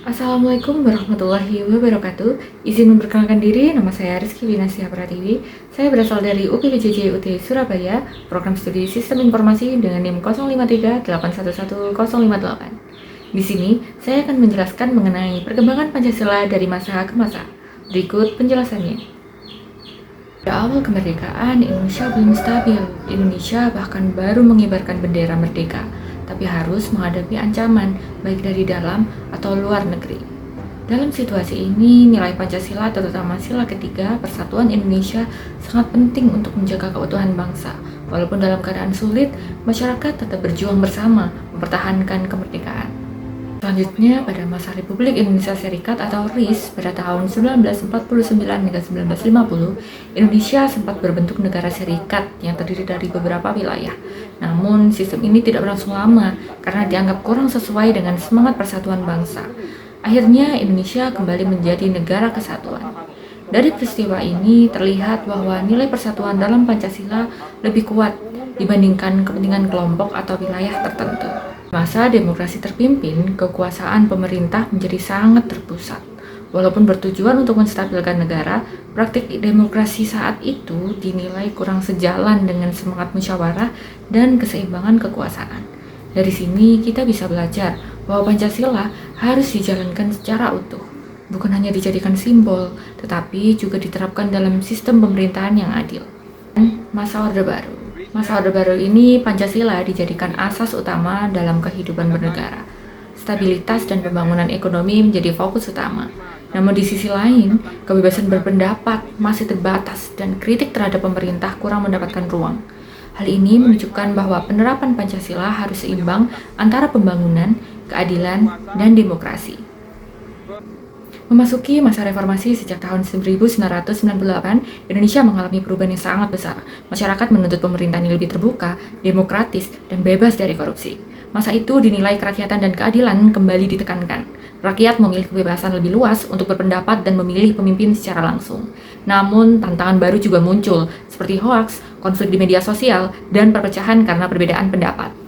Assalamualaikum warahmatullahi wabarakatuh. Izin memperkenalkan diri, nama saya Rizky Winasya Pratiwi. Saya berasal dari UPBJJ UT Surabaya, program studi Sistem Informasi dengan NIM 053811058. Di sini, saya akan menjelaskan mengenai perkembangan Pancasila dari masa ke masa. Berikut penjelasannya. Pada awal kemerdekaan, Indonesia belum stabil. Indonesia bahkan baru mengibarkan bendera merdeka, tapi harus menghadapi ancaman baik dari dalam atau luar negeri. Dalam situasi ini, nilai Pancasila, terutama sila ketiga, persatuan Indonesia, sangat penting untuk menjaga keutuhan bangsa. Walaupun dalam keadaan sulit, masyarakat tetap berjuang bersama mempertahankan kemerdekaan. Selanjutnya, pada masa Republik Indonesia Serikat atau RIS pada tahun 1949 hingga 1950, Indonesia sempat berbentuk negara serikat yang terdiri dari beberapa wilayah. Namun, sistem ini tidak berlangsung lama karena dianggap kurang sesuai dengan semangat persatuan bangsa. Akhirnya, Indonesia kembali menjadi negara kesatuan. Dari peristiwa ini terlihat bahwa nilai persatuan dalam Pancasila lebih kuat dibandingkan kepentingan kelompok atau wilayah tertentu. Masa demokrasi terpimpin, kekuasaan pemerintah menjadi sangat terpusat. Walaupun bertujuan untuk menstabilkan negara, praktik demokrasi saat itu dinilai kurang sejalan dengan semangat musyawarah dan keseimbangan kekuasaan. Dari sini kita bisa belajar bahwa Pancasila harus dijalankan secara utuh, bukan hanya dijadikan simbol, tetapi juga diterapkan dalam sistem pemerintahan yang adil. Masa Orde Baru. Masa Orde Baru ini Pancasila dijadikan asas utama dalam kehidupan bernegara. Stabilitas dan pembangunan ekonomi menjadi fokus utama. Namun di sisi lain, kebebasan berpendapat masih terbatas dan kritik terhadap pemerintah kurang mendapatkan ruang. Hal ini menunjukkan bahwa penerapan Pancasila harus seimbang antara pembangunan, keadilan, dan demokrasi. Memasuki masa reformasi sejak tahun 1998, Indonesia mengalami perubahan yang sangat besar. Masyarakat menuntut pemerintahan yang lebih terbuka, demokratis, dan bebas dari korupsi. Masa itu dinilai kerakyatan dan keadilan kembali ditekankan. Rakyat memiliki kebebasan lebih luas untuk berpendapat dan memilih pemimpin secara langsung. Namun, tantangan baru juga muncul, seperti hoaks, konflik di media sosial, dan perpecahan karena perbedaan pendapat.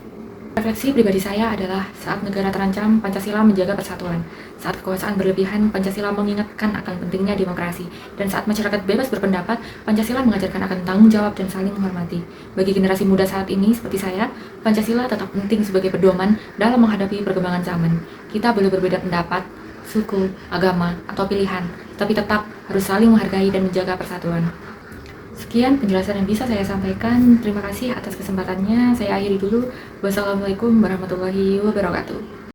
Refleksi pribadi saya adalah saat negara terancam, Pancasila menjaga persatuan. Saat kekuasaan berlebihan, Pancasila mengingatkan akan pentingnya demokrasi. Dan saat masyarakat bebas berpendapat, Pancasila mengajarkan akan tanggung jawab dan saling menghormati. Bagi generasi muda saat ini, seperti saya, Pancasila tetap penting sebagai pedoman dalam menghadapi perkembangan zaman. Kita boleh berbeda pendapat, suku, agama, atau pilihan, tapi tetap harus saling menghargai dan menjaga persatuan. Sekian penjelasan yang bisa saya sampaikan. Terima kasih atas kesempatannya. Saya akhiri dulu. Wassalamualaikum warahmatullahi wabarakatuh.